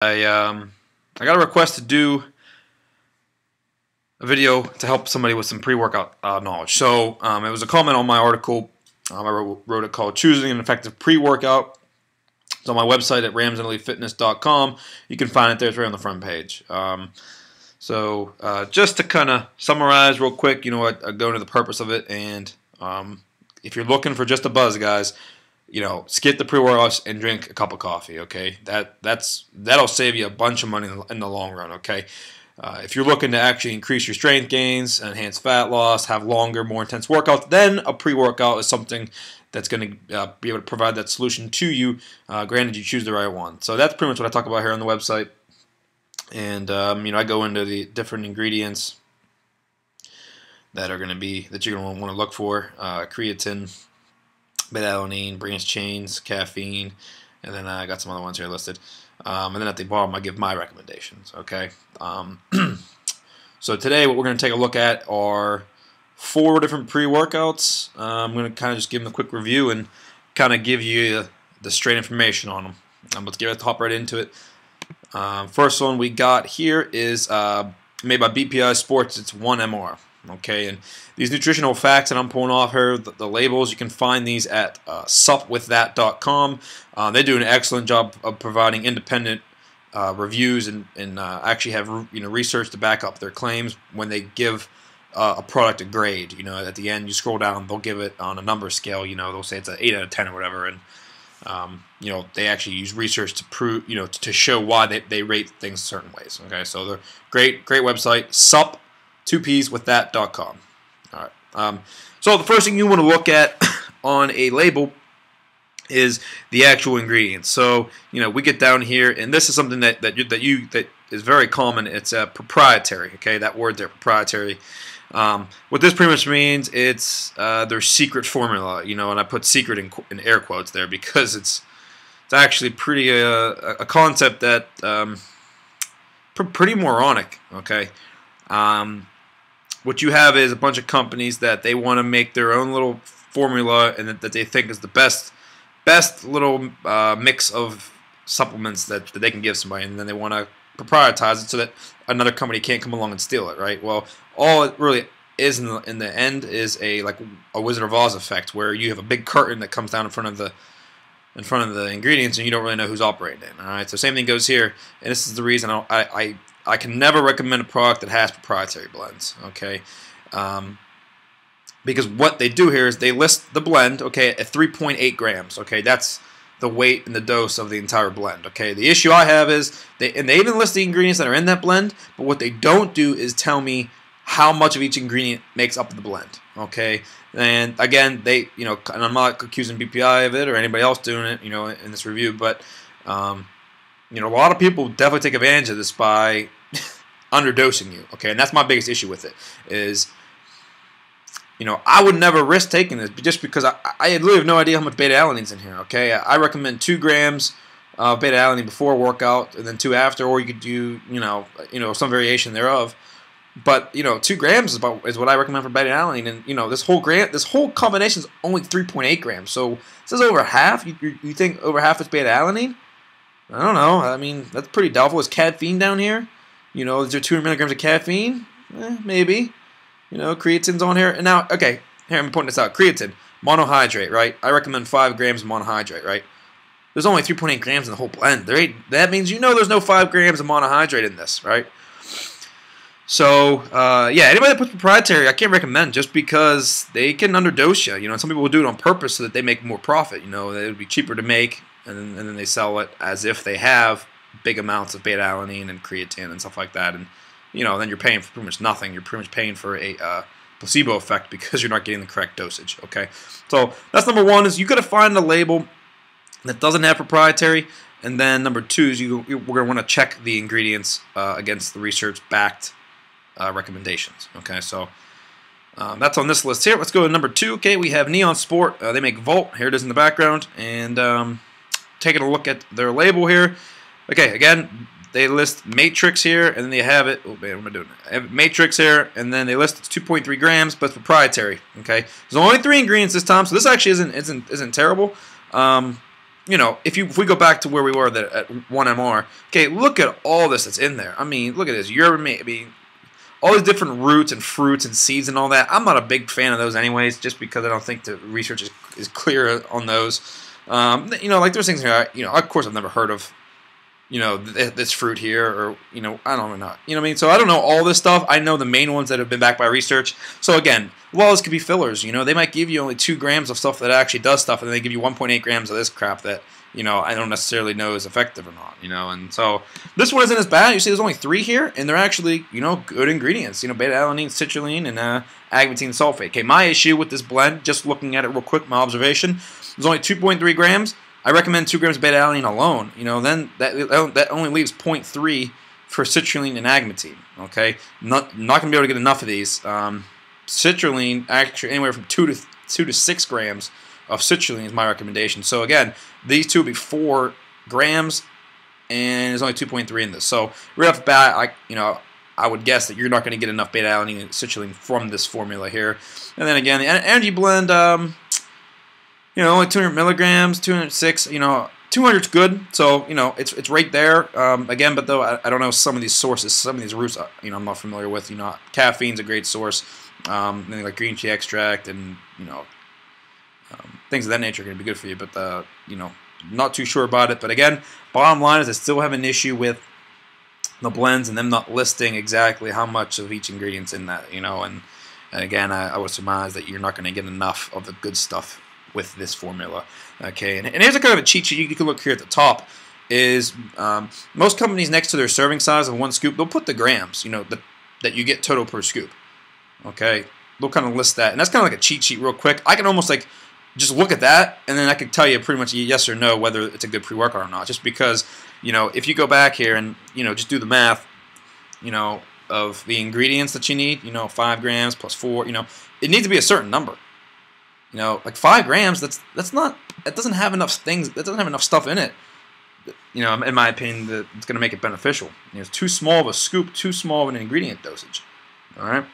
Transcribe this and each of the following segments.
I got a request to do a video to help somebody with some pre-workout knowledge. So it was a comment on my article. I wrote it called "Choosing an Effective Pre-Workout." It's on my website at ramsdenelitefitness.com. You can find it there. It's right on the front page. So just to kind of summarize real quick, I go into the purpose of it. And if you're looking for just a buzz, guys, skip the pre-workouts and drink a cup of coffee. Okay, that'll save you a bunch of money in the long run. Okay. If you're looking to actually increase your strength gains, enhance fat loss, have longer, more intense workouts, then a pre-workout is something that's going to be able to provide that solution to you, granted you choose the right one. So that's pretty much what I talk about here on the website. And I go into the different ingredients that are going to be that you're going to want to look for: creatine, beta-alanine, branched chains, caffeine, and then I got some other ones here listed. And then at the bottom, I give my recommendations. Okay. So today, what we're going to take a look at are 4 different pre-workouts. I'm going to kind of just give them a quick review and kind of give you the straight information on them. Let's hop right into it. First one we got here is made by BPI Sports. It's 1MR. Okay, and these nutritional facts that I'm pulling off here, the labels, you can find these at supwiththat.com. They do an excellent job of providing independent reviews and actually have research to back up their claims when they give a product a grade. At the end, you scroll down, they'll give it on a number scale. They'll say it's an 8 out of 10 or whatever, and they actually use research to prove, to show why they rate things certain ways. Okay, so they're great website, supwiththat.com. All right. So the first thing you want to look at on a label is the actual ingredients. So we get down here, and this is something that is very common. It's proprietary. Okay, that word there, proprietary. What this pretty much means, it's their secret formula. And I put secret in air quotes there because it's actually pretty a concept that pretty moronic. Okay. What you have is a bunch of companies that they want to make their own little formula, and that they think is the best little mix of supplements that they can give somebody, and then they want to proprietize it so that another company can't come along and steal it, right? Well, all it really is in the end is a Wizard of Oz effect, where you have a big curtain that comes down in front of the ingredients, and you don't really know who's operating it. All right, so same thing goes here, and this is the reason I can never recommend a product that has proprietary blends. Okay. Because what they do here is they list the blend, okay, at 3.8 grams. Okay, that's the weight and the dose of the entire blend. Okay, the issue I have is they even list the ingredients that are in that blend, but what they don't do is tell me how much of each ingredient makes up the blend. Okay, and again, and I'm not accusing BPI of it or anybody else doing it, in this review, but a lot of people definitely take advantage of this by underdosing you. Okay, and that's my biggest issue with it is. I would never risk taking this just because I literally have no idea how much beta-alanine's in here. Okay, I recommend 2 grams of beta-alanine before a workout, and then 2 after, or you could do some variation thereof. But 2 grams is what I recommend for beta-alanine, and this whole combination is only 3.8 grams. So this is over half. You think over half is beta-alanine? I don't know. I mean, that's pretty doubtful. Is caffeine down here? Is there 200 milligrams of caffeine? Maybe. Creatine's on here. And now, okay, here I'm pointing this out. Creatine, monohydrate, right? I recommend 5 grams of monohydrate, right? There's only 3.8 grams in the whole blend. That means there's no 5 grams of monohydrate in this, right? So, yeah, anybody that puts proprietary, I can't recommend just because they can underdose you. Some people will do it on purpose so that they make more profit. It would be cheaper to make, and then they sell it as if they have big amounts of beta-alanine and creatine and stuff like that. And then you're paying for pretty much nothing. You're pretty much paying for a placebo effect because you're not getting the correct dosage. Okay, so that's number 1. Is you got to find a label that doesn't have proprietary, and then number 2 is we're going to want to check the ingredients against the research-backed recommendations. Okay, so that's on this list here. Let's go to number 2. Okay, we have Neon Sport. They make Volt. Here it is in the background, and taking a look at their label here. Okay, again. They list Matrix here, and then they have it. Oh man, what am I doing? I have Matrix here, and then they list it's 2.3 grams, but it's proprietary. Okay, there's only 3 ingredients this time, so this actually isn't terrible. if we go back to where we were at 1 MR, okay, look at all this that's in there. I mean, look at this. All these different roots and fruits and seeds and all that. I'm not a big fan of those anyways, just because I don't think the research is clear on those. Like there's things here, of course I've never heard of, this fruit here, or, I don't know. You know what I mean? So I don't know all this stuff. I know the main ones that have been backed by research. So again, well, this could be fillers. They might give you only 2 grams of stuff that actually does stuff, and then they give you 1.8 grams of this crap that, I don't necessarily know is effective or not, and so this one isn't as bad. You see there's only 3 here, and they're actually, good ingredients, beta-alanine, citrulline, and agmatine sulfate. Okay, my issue with this blend, just looking at it real quick, my observation, there's only 2.3 grams. I recommend 2 grams of beta-alanine alone. Then that only leaves 0.3 for citrulline and agmatine. Okay, not gonna be able to get enough of these. Citrulline, actually anywhere from 2 to 6 grams of citrulline is my recommendation. So again, these two would be 4 grams, and there's only 2.3 in this. So right off the bat, I would guess that you're not going to get enough beta-alanine and citrulline from this formula here. And then again, the energy blend, only 200 milligrams, 206. 200's good, so it's right there. Again, but though I don't know some of these sources, some of these roots, I'm not familiar with. Caffeine's a great source. Things like green tea extract and things of that nature are going to be good for you, but not too sure about it. But again, bottom line is I still have an issue with the blends and them not listing exactly how much of each ingredient's in that. And again, I would surmise that you're not going to get enough of the good stuff with this formula. Okay, and here's a kind of a cheat sheet you can look here at the top. Is most companies next to their serving size of 1 scoop, they'll put the grams, that you get total per scoop. Okay, they'll kind of list that, and that's kind of like a cheat sheet real quick. I can almost just look at that, and then I can tell you pretty much yes or no whether it's a good pre-workout or not. Just because, if you go back here and, just do the math, of the ingredients that you need, 5 grams plus 4, it needs to be a certain number. Like 5 grams, that's not, it doesn't have enough things, that doesn't have enough stuff in it, in my opinion, that it's going to make it beneficial. It's too small of a scoop, too small of an ingredient dosage. All right.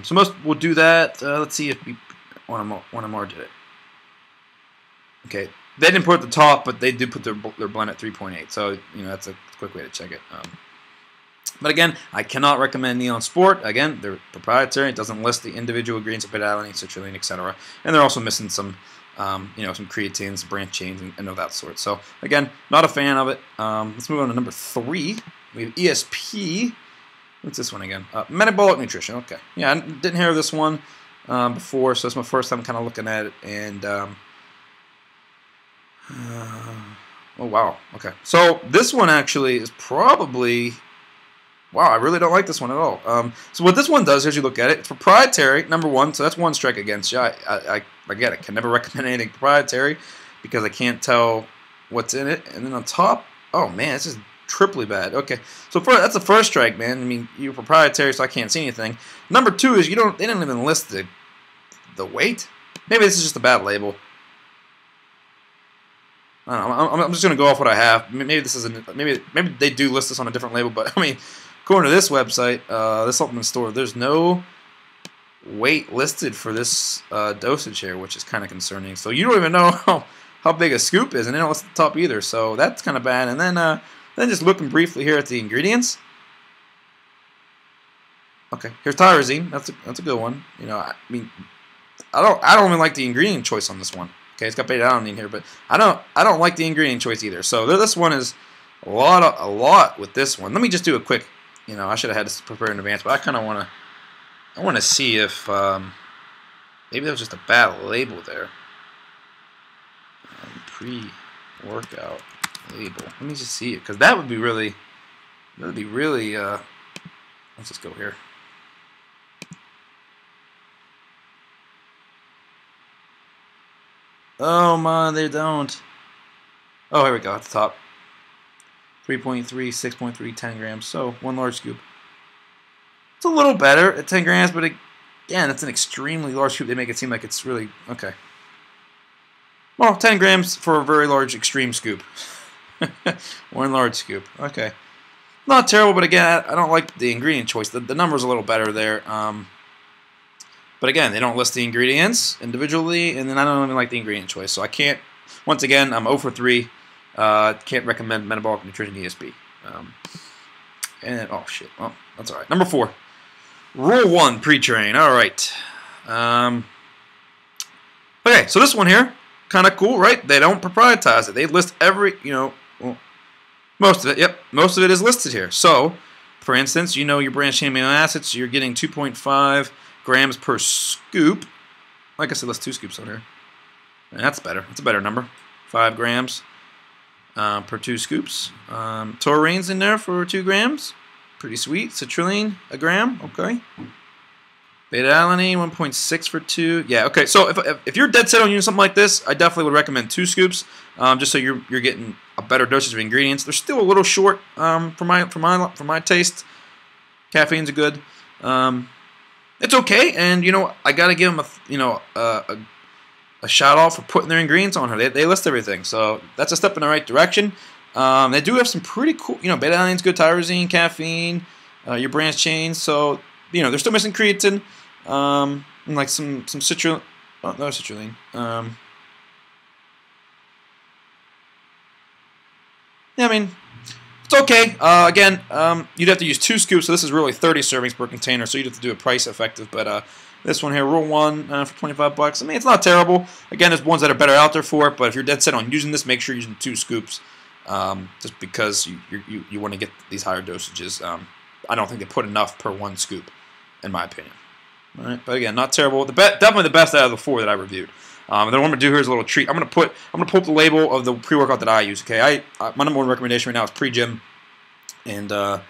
So most will do that. Let's see if one more did it. Okay, they didn't put it at the top, but they did put their blend at 3.8. So that's a quick way to check it. But again, I cannot recommend Neon Sport. Again, they're proprietary. It doesn't list the individual ingredients of beta-alanine, citrulline, etc. And they're also missing some, some creatines, branch chains, and of that sort. So again, not a fan of it. Let's move on to number 3. We have ESP. What's this one again? Metabolic nutrition. Okay. Yeah, I didn't hear of this one before, so it's my first time kind of looking at it. And oh wow. Okay. So this one actually is probably. Wow, I really don't like this one at all. So what this one does, as you look at it, it's proprietary, number 1, so that's 1 strike against you. I get it. Can never recommend anything proprietary because I can't tell what's in it. And then on top, oh man, this is triply bad. Okay, so that's the first strike, man. I mean, you're proprietary, so I can't see anything. Number 2 is they don't even list the weight. Maybe this is just a bad label. I don't know. I'm just gonna go off what I have. Maybe this isn't. Maybe they do list this on a different label, but I mean. According to this website, this supplement store, there's no weight listed for this dosage here, which is kind of concerning. So you don't even know how big a scoop is, and they don't list at the top either. So that's kind of bad. And then just looking briefly here at the ingredients. Okay, here's tyrosine. That's a good one. I mean, I don't even like the ingredient choice on this one. Okay, it's got beta-alanine here, but I don't like the ingredient choice either. So this one is a lot with this one. Let me just do a quick. I should have had this prepared in advance, but I kind of want to see if maybe that was just a bad label there. Pre-workout label. Let me just see it, because that would be really. Let's just go here. Oh man, they don't. Oh, here we go at the top. 3.3, 6.3, 10 grams. So 1 large scoop. It's a little better at 10 grams, but again, it's an extremely large scoop. They make it seem like it's really okay. Well, 10 grams for a very large extreme scoop. 1 large scoop. Okay. Not terrible, but again, I don't like the ingredient choice. The number's a little better there. But again, they don't list the ingredients individually, and then I don't even like the ingredient choice, so I can't once again, I'm 0 for 3. Can't recommend metabolic nutrition ESP. And oh shit, well that's all right. Number 4, Rule 1: pre-train. All right. Okay, so this one here, kind of cool, right? They don't proprietize it. They list every, well, most of it. Yep, most of it is listed here. So, for instance, your branched chain amino acids, you're getting 2.5 grams per scoop. Like I said, let's 2 scoops on here. And that's better. That's a better number. 5 grams per 2 scoops. Taurine's in there for 2 grams. Pretty sweet. Citrulline, 1 gram. Okay. Beta-alanine, 1.6 for 2. Yeah, okay. So if you're dead set on using something like this, I definitely would recommend 2 scoops, just so you're getting a better dosage of ingredients. They're still a little short for my taste. Caffeine's good. It's okay, and I gotta give them a shout out for putting their ingredients on here. They list everything, so that's a step in the right direction. They do have some pretty cool, beta-alanine's good, tyrosine, caffeine, your branched chains. So they're still missing creatine, and like some citrulline. Oh, no citrulline. Yeah, I mean, it's okay. Again, you'd have to use 2 scoops, so this is really 30 servings per container, so you'd have to do it price effective. But this one here, Rule 1 for 25 bucks. I mean, it's not terrible. Again, there's ones that are better out there for it, but if you're dead set on using this, make sure you're using 2 scoops, just because you want to get these higher dosages. I don't think they put enough per 1 scoop, in my opinion. All right, but again, not terrible. Definitely the best out of the 4 that I reviewed. And then what I'm gonna do here is a little treat. I'm gonna pull up the label of the pre-workout that I use. Okay, my number 1 recommendation right now is pre-gym, and let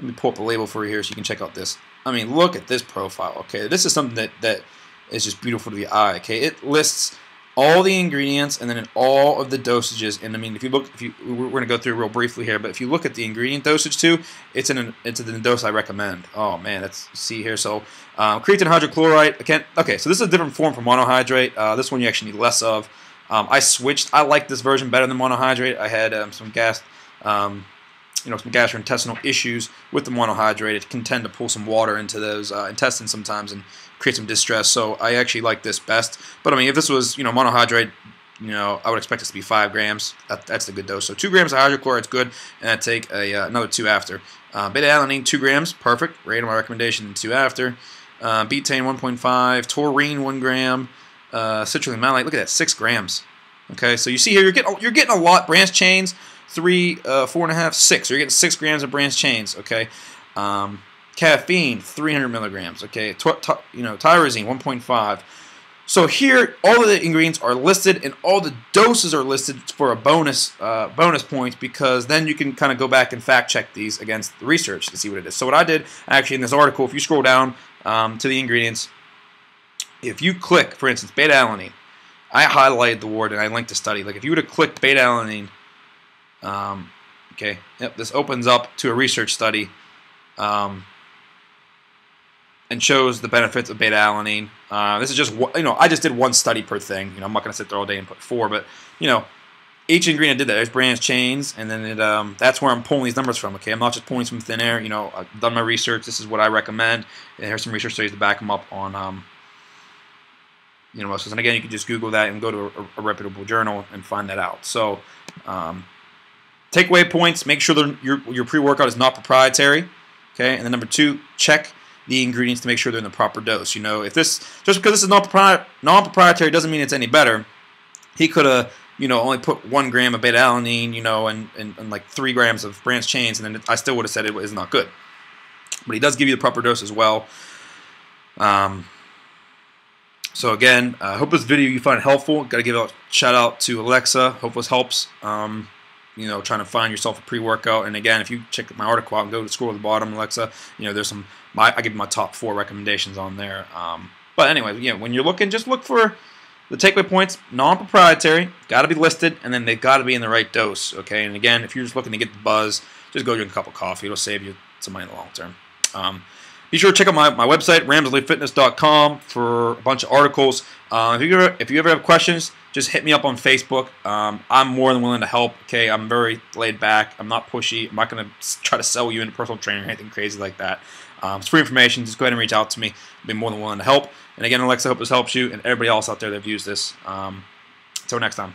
me pull up the label for you here so you can check out this. I mean, look at this profile. Okay, this is something that is just beautiful to the eye. Okay, it lists all the ingredients and then all of the dosages. And I mean, we're gonna go through real briefly here, but if you look at the ingredient dosage too, it's in the dose I recommend. Oh man, let's see here. So creatine hydrochloride. Okay, so this is a different form from monohydrate. This one you actually need less of. I switched. I like this version better than monohydrate. I had some gastrointestinal issues with the monohydrate. It can tend to pull some water into those intestines sometimes and create some distress. So I actually like this best. But I mean, if this was monohydrate, I would expect this to be 5 grams. That's the good dose. So 2 grams of hydrochloride is good, and I take another 2 after. Beta-alanine 2 grams, perfect. Right on my recommendation. 2 after. Betaine 1.5, taurine 1 gram, citrulline malate. Look at that, 6 grams. Okay, so you see here you're getting a lot. Branched chains 3, 4.5, 6. So you're getting 6 grams of branched chains. Okay. Caffeine 300 milligrams. Okay. Tyrosine 1.5. So here, all of the ingredients are listed, and all the doses are listed for a bonus points, because then you can kind of go back and fact check these against the research to see what it is. So what I did actually in this article, if you scroll down to the ingredients, if you click, for instance, beta-alanine, I highlighted the word and I linked the study. Like if you were to click beta-alanine, okay, yep, this opens up to a research study. And shows the benefits of beta-alanine. This is just, I just did 1 study per thing. I'm not going to sit there all day and put 4, but, each ingredient did that. There's branched chains, and then that's where I'm pulling these numbers from, okay? I'm not just pulling from thin air. I've done my research. This is what I recommend. And here's some research studies to back them up on, and again, you can just Google that and go to a reputable journal and find that out. So, takeaway points, make sure that your pre-workout is not proprietary, okay? And then number 2, check the ingredients to make sure they're in the proper dose. If this, just because this is non-proprietary doesn't mean it's any better. He could have, only put 1 gram of beta-alanine, and like 3 grams of branched chains, and then I still would have said it is not good. But he does give you the proper dose as well. So again, I hope this video you find helpful. Got to give a shout out to Alexa. Hope this helps. Trying to find yourself a pre-workout. And again, if you check my article out and go to scroll at the bottom, Alexa, there's some. I give my top 4 recommendations on there. But anyway, when you're looking, just look for the takeaway points. Non-proprietary, got to be listed, and then they've got to be in the right dose. Okay, and again, if you're just looking to get the buzz, just go drink a cup of coffee. It'll save you some money in the long term. Be sure to check out my website, ramsdenelitefitness.com, for a bunch of articles. If you ever have questions, just hit me up on Facebook. I'm more than willing to help. Okay, I'm very laid back. I'm not pushy. I'm not going to try to sell you into personal training or anything crazy like that. It's free information. Just go ahead and reach out to me. I'll be more than willing to help. And again, Alexa, I hope this helps you and everybody else out there that views this. Until next time.